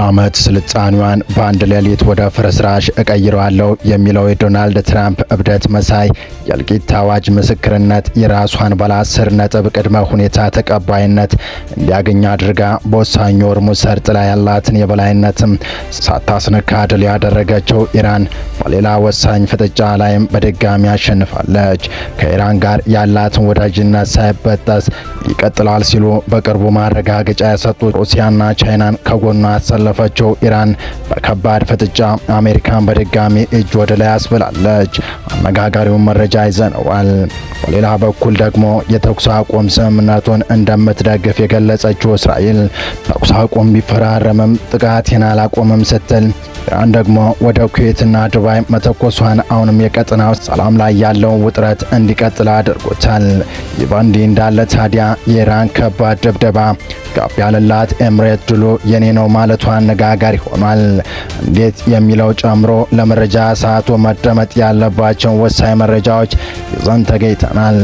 ዓመት ስልጣኔዋን በአንድ ሌሊት ወደ ፍርስራሽ እቀይረዋለሁ የሚለው የዶናልድ ትራምፕ እብደት መሳይ የእልቂት አዋጅ ምስክርነት የራሷን ባለ 10 ነጥብ ቅድመ ሁኔታ ተቀባይነት እንዲያገኝ አድርጋ በወሳኙ ሆርሙዝ ሰርጥ ላይ ያላትን የበላይነትም ሳታስነካ ድል ያደረገችው ኢራን በሌላ ወሳኝ ፍጥጫ ላይም በድጋሚ አሸንፋለች። ከኢራን ጋር ያላትን ወዳጅነት ሳይበጠስ ይቀጥላል ሲሉ በቅርቡ ማረጋገጫ የሰጡት ሩሲያና ቻይናን ከጎኗ ያሰለፈችው ኢራን በከባድ ፍጥጫ አሜሪካን በድጋሚ እጅ ወደ ላይ አስብላለች። አነጋጋሪውን መረጃ ይዘነዋል። በሌላ በኩል ደግሞ የተኩስ አቁም ስምምነቱን እንደምትደግፍ የገለጸችው እስራኤል ተኩስ አቁም ቢፈራረምም ጥቃቴን አላቆምም ስትል ኢራን ደግሞ ወደ ኩዌትና ዱባይ መተኮሷን አሁንም የቀጠናው ሰላም ላይ ያለውን ውጥረት እንዲቀጥል አድርጎታል። ይህ በእንዲህ እንዳለ ታዲያ የኢራን ከባድ ድብደባ ጋብ ያለላት ኤምሬት ድሉ የኔ ነው ማለቷ አነጋጋሪ ሆኗል። እንዴት የሚለው ጨምሮ ለመረጃ ሰዓቱ መደመጥ ያለባቸው ወሳኝ መረጃዎች ይዘን ተገኝተናል።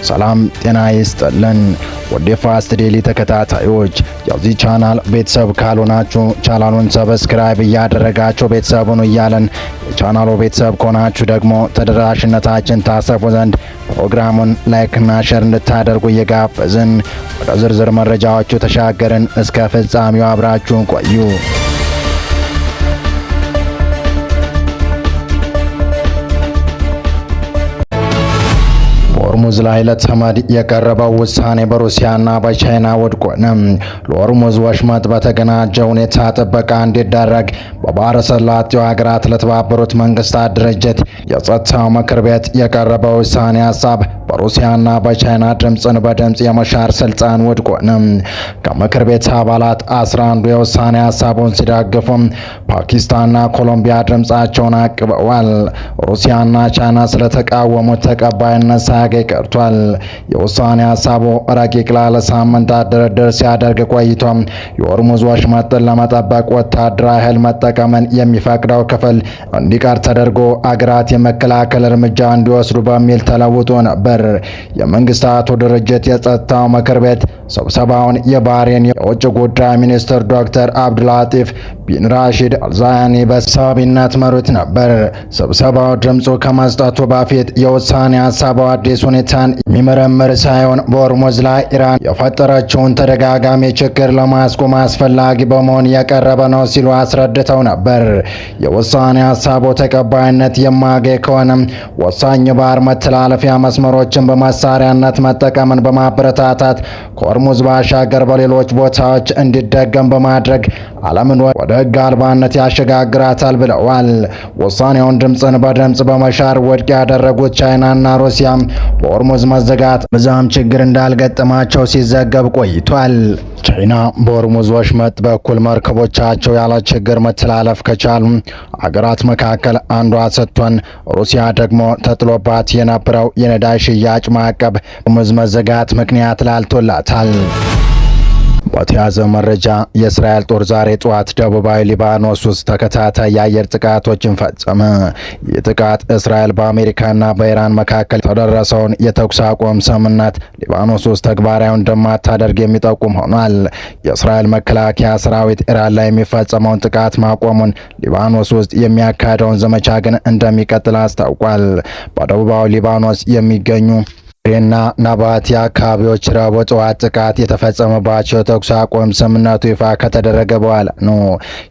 ሰላም ጤና ይስጥልን ወደ ፋስት ዴሊ ተከታታዮች፣ የዚህ ቻናል ቤተሰብ ካልሆናችሁ ቻናሉን ሰብስክራይብ እያደረጋችሁ ቤተሰቡን እያለን የቻናሉ ቤተሰብ ከሆናችሁ ደግሞ ተደራሽነታችን ታሰፉ ዘንድ ፕሮግራሙን ላይክና ሼር እንድታደርጉ እየጋበዝን ወደ ዝርዝር መረጃዎቹ ተሻገርን። እስከ ፍጻሜው አብራችሁን ቆዩ። ሆርሙዝ ላይ ለተመድ የቀረበው ውሳኔ በሩሲያና በቻይና ወድቆ ነው። ለሆርሙዝ ወሽመጥ በተቀናጀ ሁኔታ ጥበቃ እንዲደረግ በባህረ ሰላጤው ሀገራት ለተባበሩት መንግስታት ድርጅት የጸጥታው ምክር ቤት የቀረበው ውሳኔ ሀሳብ በሩሲያና በቻይና ድምፅን በድምፅ የመሻር ስልጣን ወድቆ ነው። ከምክር ቤት አባላት 11 የውሳኔ ሀሳቡን ሲደግፉ ፓኪስታንና ኮሎምቢያ ድምፃቸውን አቅበዋል። ሩሲያና ቻይና ስለተቃወሙት ተቀባይነት ሳያገኝ ቀርቷል። የውሳኔ ሀሳቡ ረቂቅ ላለ ሳምንታት ድርድር ሲያደርግ ቆይቶ የሆርሙዝ ወሽመጥን ለመጠበቅ ወታደራዊ ኃይል መጠቀምን የሚፈቅደው ክፍል እንዲቀር ተደርጎ አገራት የመከላከል እርምጃ እንዲወስዱ በሚል ተለውጦ ነበር። የመንግስታቱ ድርጅት የጸጥታው ምክር ቤት ስብሰባውን የባህሬን የውጭ ጉዳይ ሚኒስትር ዶክተር አብዱላጢፍ ቢን ራሺድ አልዛያኒ በሰብሳቢነት መሩት ነበር። ስብሰባው ድምፁ ከመስጠቱ በፊት የውሳኔ ሀሳቡ አዲስ ሁኔታን የሚመረምር ሳይሆን በሆርሙዝ ላይ ኢራን የፈጠረችውን ተደጋጋሚ ችግር ለማስቆም አስፈላጊ በመሆን የቀረበ ነው ሲሉ አስረድተው ነበር። የውሳኔ ሀሳቡ ተቀባይነት የማያገኝ ከሆነ ወሳኝ ባህር መተላለፊያ መስመሮችን በመሳሪያነት መጠቀምን በማበረታታት ከሆርሙዝ ባሻገር በሌሎች ቦታዎች እንዲደገም በማድረግ ዓለምን ወደ ሕግ አልባነት ያሸጋግራታል ብለዋል። ውሳኔውን ድምፅን በድምፅ በመሻር ውድቅ ያደረጉት ቻይናና ሩሲያ በሆርሙዝ መዘጋት ብዛም ችግር እንዳልገጠማቸው ሲዘገብ ቆይቷል። ቻይና በሆርሙዝ ወሽመጥ በኩል መርከቦቻቸው ያለ ችግር መተላለፍ ከቻሉ አገራት መካከል አንዷ ስትሆን ሩሲያ ደግሞ ተጥሎባት የነበረው የነዳጅ ሽያጭ ማዕቀብ ሆርሙዝ መዘጋት ምክንያት ላልቶላታል። በተያዘ መረጃ የእስራኤል ጦር ዛሬ ጠዋት ደቡባዊ ሊባኖስ ውስጥ ተከታታይ የአየር ጥቃቶችን ፈጸመ። ይህ ጥቃት እስራኤል በአሜሪካና በኢራን መካከል የተደረሰውን የተኩስ አቁም ስምምነት ሊባኖስ ውስጥ ተግባራዊ እንደማታደርግ የሚጠቁም ሆኗል። የእስራኤል መከላከያ ሰራዊት ኢራን ላይ የሚፈጸመውን ጥቃት ማቆሙን፣ ሊባኖስ ውስጥ የሚያካሄደውን ዘመቻ ግን እንደሚቀጥል አስታውቋል። በደቡባዊ ሊባኖስ የሚገኙ ሬና ናባቲ አካባቢዎች ረቡዕ ጠዋት ጥቃት የተፈጸመባቸው የተኩስ አቁም ስምምነቱ ይፋ ከተደረገ በኋላ ነው።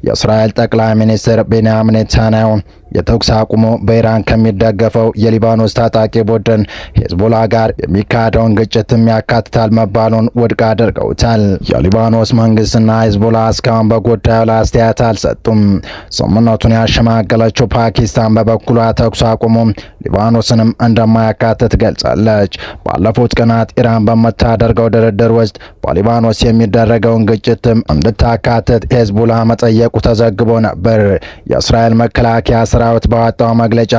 የእስራኤል ጠቅላይ ሚኒስትር ቤንያሚን ኔታንያሁ የተኩስ አቁሙ በኢራን ከሚደገፈው የሊባኖስ ታጣቂ ቡድን ሄዝቦላ ጋር የሚካሄደውን ግጭትም ያካትታል መባሉን ውድቅ አድርገውታል። የሊባኖስ መንግስትና ሄዝቦላ እስካሁን በጉዳዩ ላይ አስተያየት አልሰጡም። ስምምነቱን ያሸማገለችው ፓኪስታን በበኩሏ ተኩስ አቁሙ ሊባኖስንም እንደማያካትት ገልጻለች። ባለፉት ቀናት ኢራን በምታደርገው ድርድር ውስጥ በሊባኖስ የሚደረገውን ግጭትም እንድታካትት ሄዝቦላ መጠየቁ ተዘግቦ ነበር። የእስራኤል መከላከያ ሰራዊት ባወጣው መግለጫ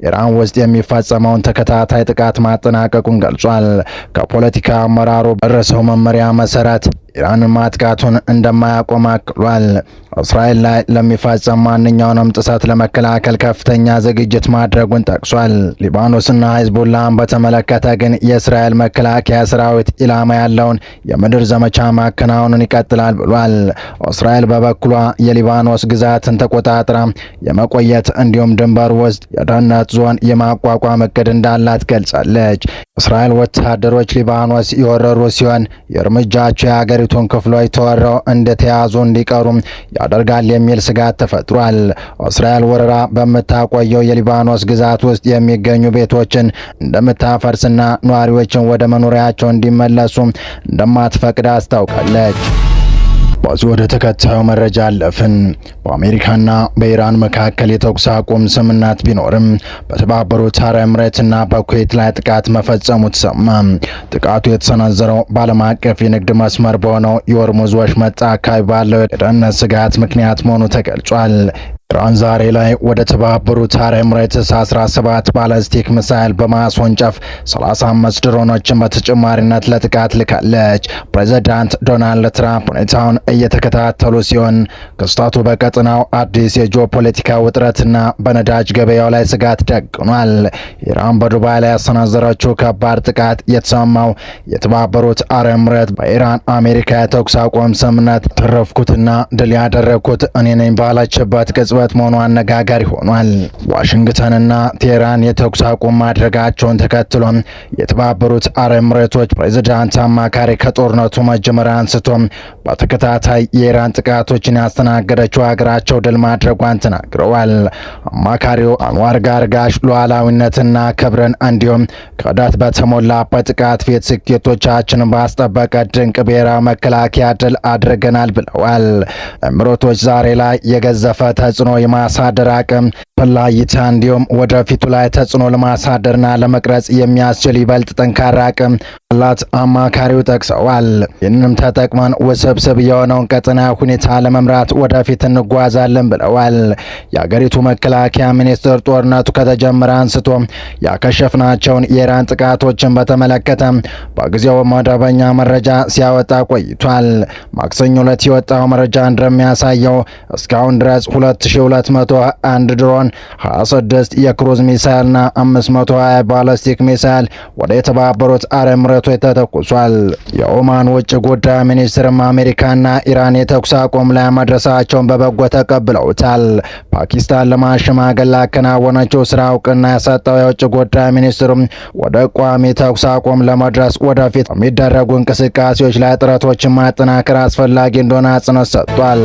ኢራን ውስጥ የሚፈጸመውን ተከታታይ ጥቃት ማጠናቀቁን ገልጿል። ከፖለቲካ አመራሩ በደረሰው መመሪያ መሰረት ኢራንን ማጥቃቱን እንደማያቆም አክሏል። እስራኤል ላይ ለሚፈጸም ማንኛውንም ጥሰት ለመከላከል ከፍተኛ ዝግጅት ማድረጉን ጠቅሷል። ሊባኖስና ሂዝቦላን በተመለከተ ግን የእስራኤል መከላከያ ሰራዊት ኢላማ ያለውን የምድር ዘመቻ ማከናወኑን ይቀጥላል ብሏል። እስራኤል በበኩሏ የሊባኖስ ግዛትን ተቆጣጥራ የመቆየት እንዲሁም ድንበር ውስጥ የደህንነት ዞን የማቋቋም እቅድ እንዳላት ገልጻለች። እስራኤል ወታደሮች ሊባኖስ የወረሩ ሲሆን የእርምጃቸው የሀገሪቱን ክፍሎች ተወረው እንደተያዙ እንዲቀሩም ያደርጋል የሚል ስጋት ተፈጥሯል። እስራኤል ወረራ በምታቆየው የሊባኖስ ግዛት ውስጥ የሚገኙ ቤቶችን እንደምታፈርስና ነዋሪዎችን ወደ መኖሪያቸው እንዲመለሱ እንደማትፈቅድ አስታውቃለች። በዚህ ወደ ተከታዩ መረጃ አለፍን። በአሜሪካና በኢራን መካከል የተኩስ አቁም ስምምነት ቢኖርም በተባበሩት አረብ ኤምሬትና በኩዌት ላይ ጥቃት መፈጸሙ ተሰማ። ጥቃቱ የተሰነዘረው በዓለም አቀፍ የንግድ መስመር በሆነው የሆርሙዝ ወሽመጥ አካባቢ ባለው የደህንነት ስጋት ምክንያት መሆኑ ተገልጿል። ኢራን ዛሬ ላይ ወደ ተባበሩት አረብ ኤምሬትስ 17 ባላስቲክ ሚሳይል በማስወንጨፍ 35 ድሮኖችን በተጨማሪነት ለጥቃት ልካለች። ፕሬዚዳንት ዶናልድ ትራምፕ ሁኔታውን እየተከታተሉ ሲሆን ክስተቱ በቀጠናው አዲስ የጂኦፖለቲካ ውጥረትና በነዳጅ ገበያው ላይ ስጋት ደቅኗል። ኢራን በዱባይ ላይ ያሰነዘረችው ከባድ ጥቃት የተሰማው የተባበሩት አረብ ኤምሬት በኢራን አሜሪካ የተኩስ አቁም ስምምነት ተረፍኩትና ድል ያደረግኩት እኔ ነኝ ባለችበት ቅጽበት መሆኑ አነጋጋሪ ሆኗል። ዋሽንግተንና ቴህራን የተኩስ አቁም ማድረጋቸውን ተከትሎ የተባበሩት አረብ ኤምሬቶች ፕሬዝዳንት አማካሪ ከጦርነቱ መጀመሪያ አንስቶ በተከታታይ የኢራን ጥቃቶችን ያስተናገደችው ሀገራቸው ድል ማድረጓን ተናግረዋል። አማካሪው አንዋር ጋርጋሽ ሉዓላዊነትና ክብርን እንዲሁም ክህደት በተሞላበት ጥቃት ፊት ስኬቶቻችንን ባስጠበቀ ድንቅ ብሔራዊ መከላከያ ድል አድርገናል ብለዋል። ኤምሬቶች ዛሬ ላይ የገዘፈ ተጽዕኖ የማሳደር አቅም ፈላይታ እንዲሁም ወደፊቱ ላይ ተጽዕኖ ለማሳደርና ለመቅረጽ የሚያስችል ይበልጥ ጠንካራ አቅም አላት አማካሪው ጠቅሰዋል። ይህንንም ተጠቅመን ውስብስብ የሆነውን ቀጠና ሁኔታ ለመምራት ወደፊት እንጓዛለን ብለዋል። የአገሪቱ መከላከያ ሚኒስትር ጦርነቱ ከተጀመረ አንስቶ ያከሸፍናቸውን የኢራን ጥቃቶችን በተመለከተ በጊዜው መደበኛ መረጃ ሲያወጣ ቆይቷል። ማክሰኞ ዕለት የወጣው መረጃ እንደሚያሳየው እስካሁን ድረስ 2201 ድሮን፣ 26 የክሩዝ ሚሳይልና 520 ባላስቲክ ሚሳይል ወደ የተባበሩት አረብ ኤምሬቶች ተተኩሷል። የኦማን ውጭ ጉዳይ ሚኒስትርም አሜሪካና ኢራን የተኩስ አቁም ላይ መድረሳቸውን በበጎ ተቀብለውታል። ፓኪስታን ለማሸማገል ላከናወነችው ስራ እውቅና የሰጠው የውጭ ጉዳይ ሚኒስትሩም ወደ ቋሚ ተኩስ አቁም ለመድረስ ወደፊት የሚደረጉ እንቅስቃሴዎች ላይ ጥረቶችን ማጠናከር አስፈላጊ እንደሆነ አጽንኦት ሰጥቷል።